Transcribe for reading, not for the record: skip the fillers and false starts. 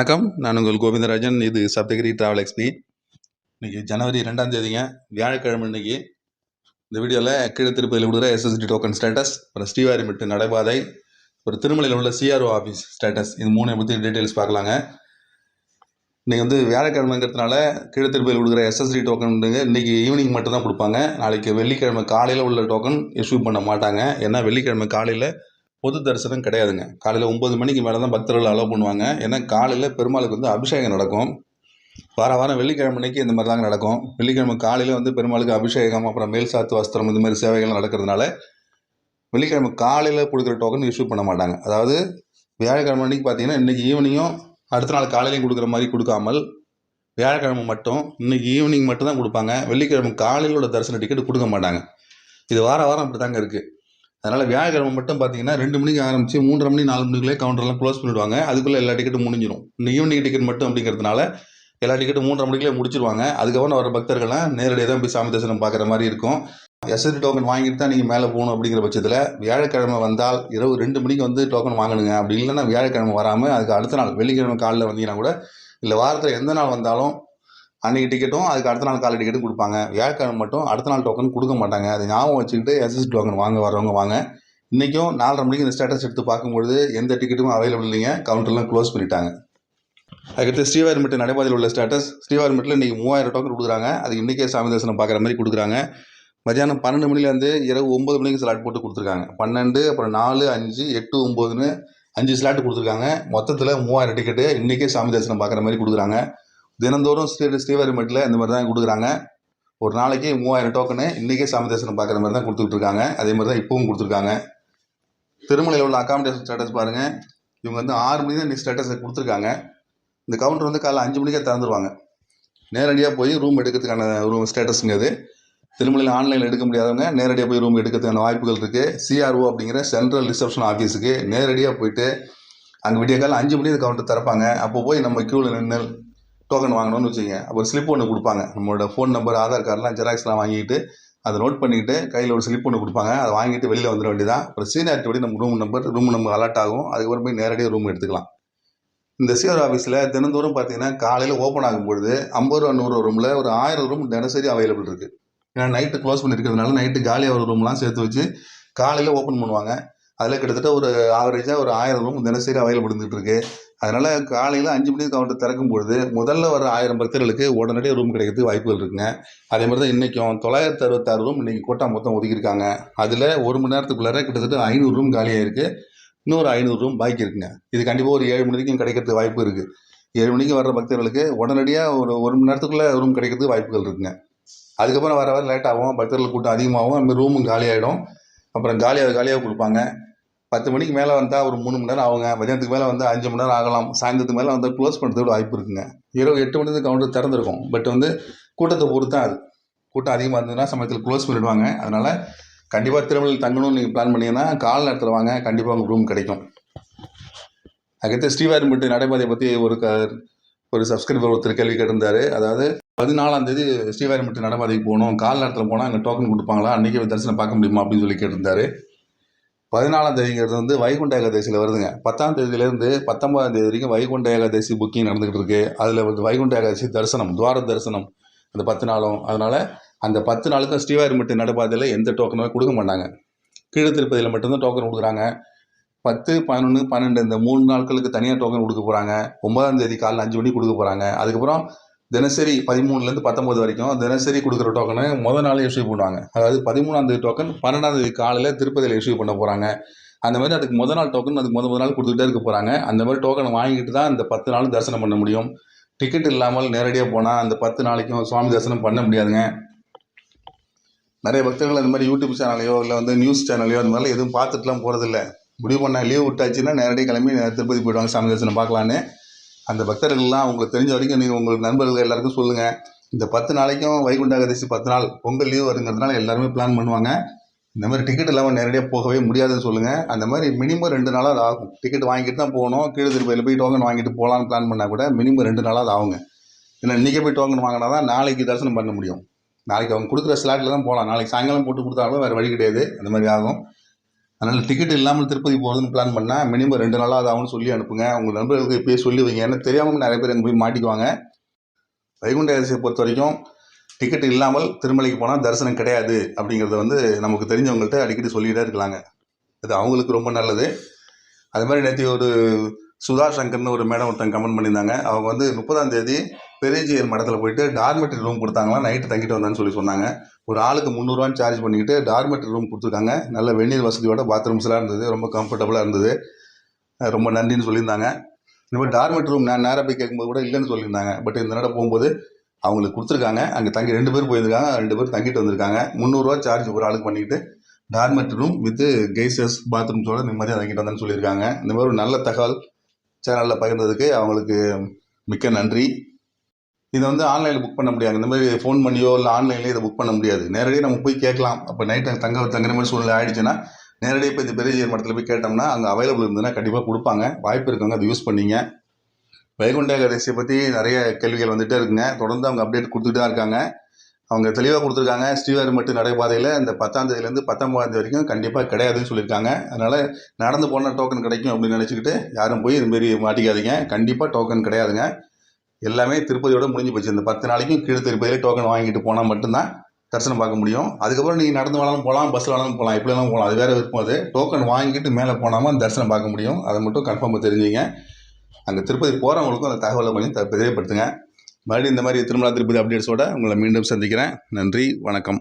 வணக்கம். நான் உங்கள் கோவிந்தராஜன். இது சப்தகிரி டிராவல் எக்ஸ்பி. இன்னைக்கு ஜனவரி 2ஆம் தேதிங்க, வியாழக்கிழமை. இன்னைக்கு இந்த வீடியோவில் கீழே திருப்பதியில் விடுகிற எஸ்எஸ்டி டோக்கன் ஸ்டேட்டஸ், அப்புறம் ஸ்ரீவாரிமெட்டு நடைபாதை, ஒரு திருமலையில் உள்ள சிஆர்ஓ ஆஃபீஸ் ஸ்டேட்டஸ், இது 3 பற்றி டீட்டெயில்ஸ் பார்க்கலாங்க. இன்றைக்கி வந்து வியாழக்கிழமைங்கிறதுனால கீழே திருப்பதியில் விடுகிற எஸ்எஸ்டி டோக்கன் இன்றைக்கி ஈவினிங் மட்டும் தான் கொடுப்பாங்க. நாளைக்கு வெள்ளிக்கிழமை காலையில் உள்ள டோக்கன் இஷ்யூ பண்ண மாட்டாங்க. ஏன்னா வெள்ளிக்கிழமை காலையில் பொது தரிசனம் கிடையாதுங்க. காலையில் 9 மணிக்கு மேலே தான் பக்தர்கள் அலோவ் பண்ணுவாங்க. ஏன்னா காலையில் பெருமாளுக்கு வந்து அபிஷேகம் நடக்கும். வாரம் வெள்ளிக்கிழமை அன்னைக்கு இந்த மாதிரி தாங்க நடக்கும். வெள்ளிக்கிழமை காலையில் வந்து பெருமாளுக்கு அபிஷேகம், அப்புறம் மேல் சாத்து வஸ்திரம், இந்த மாதிரி சேவைகள் நடக்கிறதுனால வெள்ளிக்கிழமை காலையில் கொடுக்குற டோக்கன் இஷ்யூ பண்ண மாட்டாங்க. அதாவது வியாழக்கிழமை அன்றைக்கி பார்த்தீங்கன்னா இன்றைக்கி ஈவினிங்கும் அடுத்த நாள் காலையிலையும் கொடுக்குற மாதிரி கொடுக்காமல் வியாழக்கிழமை மட்டும் இன்றைக்கி ஈவினிங் மட்டும் தான் கொடுப்பாங்க. வெள்ளிக்கிழமை காலையிலோட தரிசன டிக்கெட் கொடுக்க மாட்டாங்க. இது வாரம் அப்படி தாங்க இருக்குது. அதனால் வியாழக்கிழமை மட்டும் பார்த்தீங்கன்னா 2 மணிக்கு ஆரம்பித்து 3:30 மணி 4 மணிக்குள்ளே கவுண்டர்லாம் க்ளோஸ் பண்ணிவிடுவாங்க. அதுக்குள்ளே எல்லா டிக்கெட்டும் முடிஞ்சிடும். இந்த ஈவினிங் டிக்கெட் மட்டும் அப்படிங்கிறதுனால எல்லா டிக்கெட்டும் 3:30 மணிக்குள்ளே முடிச்சிருவாங்க. அதுக்கப்புறம் வர பக்தர்கள்லாம் நேரடியாக தான் போய் சாமி தரிசனம் பார்க்குற மாதிரி இருக்கும். எஸ்எஸ்டி டோக்கன் வாங்கிட்டு தான் நீங்கள் மேலே போகணும். அப்படிங்கிற பட்சத்தில் வியாழக்கிழமை வந்தால் இரவு 2 மணிக்கு வந்து டோக்கன் வாங்கணுங்க. அப்படி இல்லைன்னா வியாழக்கிழமை வராமல் அதுக்கு அடுத்த நாள் வெள்ளிக்கிழமை காலையில் வந்தீங்கன்னா கூட, இல்லை வாரத்தில் எந்த நாள் வந்தாலும் அன்றைக்கி டிக்கெட்டும் அதுக்கு அடுத்த நாள் காலை டிக்கெட்டும் கொடுப்பாங்க. வியாழக்கிழமை மட்டும் அடுத்த நாள் டோக்கன் கொடுக்க மாட்டாங்க. அதை ஞாபகம் வச்சுக்கிட்டு எஸ்எஸ்டி டோக்கன் வரவங்க வாங்க. இன்றைக்கும் 4:30 மணிக்கு இந்த ஸ்டேட்டஸ் எடுத்து பார்க்கும்பொழுது எந்த டிக்கெட்டும் அவைலபிள் இல்லைங்க. கவுண்டர்லாம் க்ளோஸ் பண்ணிட்டாங்க. அதுக்கடுத்து ஸ்ரீவாரிமெட்டு நடைபாதையில் உள்ள ஸ்டேட்டஸ். ஸ்ரீவாரிமெட்டில் இன்றைக்கி 3000 டோக்கன் கொடுக்குறாங்க. அது இன்றைக்கே சாமி தரிசனம் பார்க்குற மாதிரி கொடுக்குறாங்க. மதியானம் 12 மணிலேருந்து இரவு 9 மணிக்கு ஸ்லாட் போட்டு கொடுத்துருக்காங்க. 12, அப்புறம் 4, 5, 8, 9ன்னு 5 ஸ்லாட்டு கொடுத்துருக்காங்க. மொத்தத்தில் 3000 டிக்கெட்டு இன்றைக்கே சாமி தரிசனம் பார்க்குற மாதிரி கொடுக்குறாங்க. தினந்தோறும் ஸ்ரீவாரிமெட்டில் இந்த மாதிரி தான் கொடுக்குறாங்க. ஒரு நாளைக்கு 3000 டோக்கனு இன்றைக்கே சாமி தரிசனம் பார்க்குற மாதிரி தான் கொடுத்துக்கிட்டு இருக்காங்க. அதே மாதிரி தான் இப்பவும் கொடுத்துருக்காங்க. திருமலையில் உள்ள அகாமடேஷன் ஸ்டேட்டஸ் பாருங்கள். இவங்க வந்து 6 மணிக்கு தான் இந்த ஸ்டேட்டஸை கொடுத்துருக்காங்க. இந்த கவுண்டர் வந்து காலைல 5 மணிக்கே திறந்துருவாங்க. நேரடியாக போய் ரூம் எடுக்கிறதுக்கான ரூம் ஸ்டேட்டஸுங்க அது. திருமலையில் ஆன்லைனில் எடுக்க முடியாதவங்க நேரடியாக போய் ரூம் எடுக்கிறதுக்கான வாய்ப்புகள் இருக்குது. சிஆர்ஓ அப்படிங்கிற சென்ட்ரல் ரிசப்ஷன் ஆஃபீஸுக்கு நேரடியாக போயிட்டு அங்கே விடிய காலம் 5 மணிக்கு கவுண்டர் திறப்பாங்க. அப்போ போய் நம்ம க்யூவில் நின்று டோக்கன் வாங்கணும்னு வச்சுக்கோங்க. அப்போ ஸ்லிப் ஒன்று கொடுப்பாங்க. நம்மளோட ஃபோன் நம்பர், ஆதார் கார்டெலாம் ஜெராக்ஸ்லாம் வாங்கிட்டு அதை நோட் பண்ணிவிட்டு கையில் ஒரு ஸ்லிப் ஒன்று கொடுப்பாங்க. அதை வாங்கிட்டு வெளியில் வந்துட வேண்டியதான். அப்புறம் சீனியாரிட்டியோட நம்ம ரூம் நம்பர் அலர்ட் ஆகும். அதுக்கப்புறம் போய் நேரடியாக ரூம் எடுத்துக்கலாம். இந்த சிஆர் ஆஃபீஸில் தினந்தோறும் பார்த்தீங்கன்னா காலையில் ஓப்பன் ஆகும்பொழுது 50 ரூபா 100 ரூமில் ஒரு 1000 ரூம் தினசரி அவைலபிள் இருக்குது. ஏன்னா நைட்டு க்ளோஸ் பண்ணியிருக்கிறதுனால நைட்டு காலியாக ஒரு ரூம்லாம் சேர்த்து வச்சு காலையில் ஓப்பன் பண்ணுவாங்க. அதில் கிட்டத்தட்ட ஒரு ஆவரேஜாக ஒரு 1000 ரூம் தினசரி அவைலபிள் இருந்துகிட்டு இருக்குது. அதனால் காலையில் 5 மணிக்கு கவுண்டர் திறக்கும்பொழுது முதல்ல வர 1000 பக்தர்களுக்கு உடனடியாக ரூம் கிடைக்கிறதுக்கு வாய்ப்புகள் இருக்குங்க. அதே மாதிரி தான் இன்றைக்கும் 966 ரூம் இன்றைக்கி கோட்டா மொத்தம் ஒதுக்கியிருக்காங்க. அதில் 1 மணி நேரத்துக்குள்ளார கிட்டத்தட்ட 500 ரூம் காலியாக இருக்குது. இன்னொரு 500 ரூம் பாக்கி இருக்குங்க. இது கண்டிப்பாக ஒரு 7 மணி வரைக்கும் கிடைக்கிறதுக்கு வாய்ப்பு இருக்குது. 7 மணிக்கு வர்ற பக்தர்களுக்கு உடனடியாக ஒரு 1 மணி நேரத்துக்குள்ளே ரூம் கிடைக்கிறதுக்கு வாய்ப்புகள் இருக்குங்க. அதுக்கப்புறம் வர லேட் ஆகும். பக்தர்கள் கூட்டம் அதிகமாகும். அந்த மாதிரி ரூமும் காலியாகிடும். அப்புறம் காலியாக கொடுப்பாங்க. 10 மணிக்கு மேலே வந்தால் ஒரு 3 மணி நேரம் ஆகுங்க. மதியானத்துக்கு மேலே வந்து 5 மணி நேரம் ஆகலாம். சாயந்தரத்துக்கு மேலே வந்து க்ளோஸ் பண்ணுறதுக்கு வாய்ப்பு இருக்குங்க. இரவு 8 மணிக்கு கவுண்டர் திறந்துருக்கும். பட் வந்து கூட்டத்தை பொறுத்து தான் அது. கூட்டம் அதிகமாக இருந்ததுன்னா சமயத்தில் க்ளோஸ் பண்ணிவிடுவாங்க. அதனால் கண்டிப்பாக திருமலையில் தங்கணும்னு நீங்கள் பிளான் பண்ணிங்கன்னா காலை நேரத்தில் வாங்க. கண்டிப்பாக உங்களுக்கு ரூம் கிடைக்கும். அதுக்கடுத்து ஸ்ரீவாரிமெட்டு நடைபாதையை பற்றி ஒரு சப்ஸ்கிரைபர் ஒருத்தர் கேள்வி கேட்டிருந்தார். அதாவது 14ஆம் தேதி ஸ்ரீவாரிமெட்டு நடைபாதைக்கு போகணும், காலை நேரத்தில் போனால் அங்கே டோக்கன் கொடுப்பாங்களா, அன்றைக்கி தரிசனம் பார்க்க முடியுமா அப்படின்னு சொல்லி கேட்டிருந்தார். 14ஆம் தேதிங்கிறது வந்து வைகுண்ட ஏகாதசியில் வருதுங்க. 10ஆம் தேதியிலேருந்து 19ஆம் தேதி வரைக்கும் வைகுண்ட ஏகாதசி புக்கிங் நடந்துகிட்டு இருக்குது. அதில் வந்து வைகுண்ட ஏகாதசி தரிசனம், துவார தரிசனம் அந்த 10 நாளும். அதனால் அந்த 10 நாளுக்கும் ஸ்ரீவாரிமெட்டு நடைபாதையில் எந்த டோக்கனுமே கொடுக்க மாட்டாங்க. கீழே திருப்பதியில் மட்டும்தான் டோக்கன் கொடுக்குறாங்க. 10, 11, 12 இந்த 3 நாட்களுக்கு தனியாக டோக்கன் கொடுக்க போகிறாங்க. 9ஆம் தேதி காலையில் 5 மணிக்கு கொடுக்க போகிறாங்க. அதுக்கப்புறம் தினசரி 13லேருந்து 19 வரைக்கும் தினசரி கொடுக்குற டோக்கனை முதல் நாளே இஷ்யூ பண்ணுவாங்க. அதாவது 13ஆம் தேதி டோக்கன் 12ஆம் தேதி காலையில் திருப்பதியில் இஷ்யூ பண்ண போகிறாங்க. அந்த மாதிரி அதுக்கு முதல் நாள் டோக்கன் அதுக்கு முதல் நாள் கொடுத்துக்கிட்டே இருக்க போகிறாங்க. அந்த மாதிரி டோக்கனை வாங்கிட்டு தான் இந்த 10 நாளும் தரிசனம் பண்ண முடியும். டிக்கெட் இல்லாமல் நேரடியாக போனால் அந்த 10 நாளைக்கும் சுவாமி தரிசனம் பண்ண முடியாதுங்க. நிறைய பக்தர்கள் அந்த மாதிரி யூடியூப் சேனலையோ இல்லை வந்து நியூஸ் சேனலையோ அந்த மாதிரிலாம் எதுவும் பார்த்துட்டுலாம் போகிறதில்ல. முடிவு பண்ண லீவ் விட்டாச்சுன்னா நேரடியாக கிளம்பி திருப்பதி போய்டுவாங்க சாமி தரிசனம் பார்க்கலான்னு. அந்த பக்தர்கள்லாம் உங்களுக்கு தெரிஞ்ச வரைக்கும் நீங்கள் உங்கள் நண்பர்கள் எல்லாருக்கும் சொல்லுங்கள். இந்த 10 நாளைக்கும் வைகுண்ட ஏகாதசி 10 நாள் பொங்கல் லீவ் வருங்கிறதுனால எல்லாருமே பிளான் பண்ணுவாங்க. இந்த மாதிரி டிக்கெட் இல்லாமல் நேரடியாக போகவே முடியாதுன்னு சொல்லுங்கள். அந்த மாதிரி மினிமம் 2 நாளாக ஆகும். டிக்கெட் வாங்கிட்டு தான் போகணும். கீழே திருப்பதியில் போய் டோக்கன் வாங்கிட்டு போகலான்னு பிளான் பண்ணால் கூட மினிமம் 2 நாளாக ஆகுங்க. ஏன்னா இன்றைக்கே போய் டோக்கன் வாங்கினா தான் நாளைக்கு தரிசனம் பண்ண முடியும். நாளைக்கு அவங்க கொடுக்குற ஸ்லாட்டில் தான் போகலாம். நாளைக்கு சாயங்காலம் போட்டு கொடுத்தாலும் வேறு வழி கிடையாது. அந்த மாதிரி ஆகும். அதனால் டிக்கெட் இல்லாமல் திருப்பதி போகிறதுன்னு பிளான் பண்ணால் மினிமம் 2 நாளாக அது ஆகும்னு சொல்லி அனுப்புங்க. உங்கள் நண்பர்களுக்கு இப்போயே சொல்லி வைங்க. ஏன்னா தெரியாமல் நிறைய பேர் அங்கே போய் மாட்டிக்குவாங்க. வைகுண்ட ஏகாதசியை பொறுத்த வரைக்கும் டிக்கெட் இல்லாமல் திருமலைக்கு போனால் தரிசனம் கிடையாது அப்படிங்கிறத வந்து நமக்கு தெரிஞ்சவங்கள்ட்ட அடிக்கடி சொல்லிகிட்டே இருக்கலாங்க. அது அவங்களுக்கு ரொம்ப நல்லது. அது மாதிரி நேற்று ஒரு சுதா சங்கர்னு ஒரு மேடம் ஒருத்தங்க கமெண்ட் பண்ணியிருந்தாங்க. அவங்க வந்து 30ஆம் தேதி பெரியஜியர் மடத்தில் போயிட்டு டார்மெட்ரி ரூம் கொடுத்தாங்களாம், நைட்டு தங்கிட்டு வந்தான்னு சொல்லி சொன்னாங்க. ஒரு ஆளுக்கு 300 சார்ஜ் பண்ணிக்கிட்டு டார்மெட்ரி ரூம் கொடுத்துருக்காங்க. நல்ல வெந்நீர் வசதியோட பாத்ரூம்ஸ்லாம் இருந்தது, ரொம்ப கம்ஃபர்டபுளாக இருந்தது. ரொம்ப நன்றின்னு சொல்லியிருந்தாங்க. இந்த மாதிரி டார்மெட்ரி ரூம் நான் நேராக போய் கேட்கும்போது கூட இல்லைன்னு சொல்லியிருந்தாங்க. பட் இந்த நட போகும்போது அவங்களுக்கு கொடுத்துருக்காங்க. அங்கே தங்கி 2 பேர் போயிருக்காங்க, 2 பேர் தங்கிட்டு வந்திருக்காங்க. 300 சார்ஜ் ஒரு ஆளுக்கு பண்ணிக்கிட்டு டார்மெட்ரி ரூம் வித் கெய்சஸ் பாத்ரூம்ஸோட நிம்மதியாக தங்கிட்டு வந்தேன்னு சொல்லியிருக்காங்க. இந்த மாதிரி ஒரு நல்ல தகவல் சேனலில் பகிர்ந்ததுக்கு அவங்களுக்கு மிக்க நன்றி. இதை வந்து ஆன்லைனில் புக் பண்ண முடியாது. இந்த மாதிரி ஃபோன் பண்ணியோ இல்லை ஆன்லைன்லேயே இதை புக் பண்ண முடியாது. நேரடியாக நம்ம போய் கேட்கலாம். அப்போ நைட்டு தங்குற மாதிரி சூழ்நிலை ஆகிடுச்சுன்னா நேரடியாக போய் இந்த பெரியஜியர் மடத்தில் போய் கேட்டோம்னா அங்கே அவைலபிள் இருந்ததுன்னா கண்டிப்பாக கொடுப்பாங்க. வாய்ப்பு இருக்கவங்க அதை யூஸ் பண்ணிங்க. வைகுண்ட ஏகாதசியை பற்றி நிறைய கேள்விகள் வந்துகிட்டே இருக்குங்க. தொடர்ந்து அவங்க அப்டேட் கொடுத்துட்டு தான் இருக்காங்க. அவங்க தெளிவாக கொடுத்துருக்காங்க. ஸ்ரீவாரிமட்டு நடைபாதையில் இந்த 10ஆம் தேதியிலேருந்து 19ஆம் தேதி வரைக்கும் கண்டிப்பாக கிடையாதுன்னு சொல்லியிருக்காங்க. அதனால் நடந்து போனால் டோக்கன் கிடைக்கும் அப்படின்னு நினச்சிக்கிட்டு யாரும் போய் இதுமாரி மாட்டிக்காதீங்க. கண்டிப்பாக டோக்கன் கிடையாதுங்க. எல்லாமே திருப்பதியோட முடிஞ்சு போச்சு. இந்த 10 நாளைக்கும் கீழே திருப்பதியில் டோக்கன் வாங்கிட்டு போனால் மட்டும்தான் தரிசனம் பார்க்க முடியும். அதுக்கப்புறம் நீங்கள் நடந்து வேணாலும் போகலாம், பஸ்ஸில் வேணாலும் போகலாம், எப்படி வேணாலும் போகலாம். அது வேறு விருப்பம். அது டோக்கன் வாங்கிட்டு மேலே போனாமல் தரிசனம் பார்க்க முடியும். அதை மட்டும் கன்ஃபார்மாக தெரிஞ்சுங்க. அங்கே திருப்பதி போகிறவங்களுக்கும் அந்த தகவலை கொஞ்சம் தெரியப்படுத்துங்க. மறுபடியும் இந்த மாதிரி திருமலா திருப்பதி அப்டேட்ஸோடு உங்களை மீண்டும் சந்திக்கிறேன். நன்றி, வணக்கம்.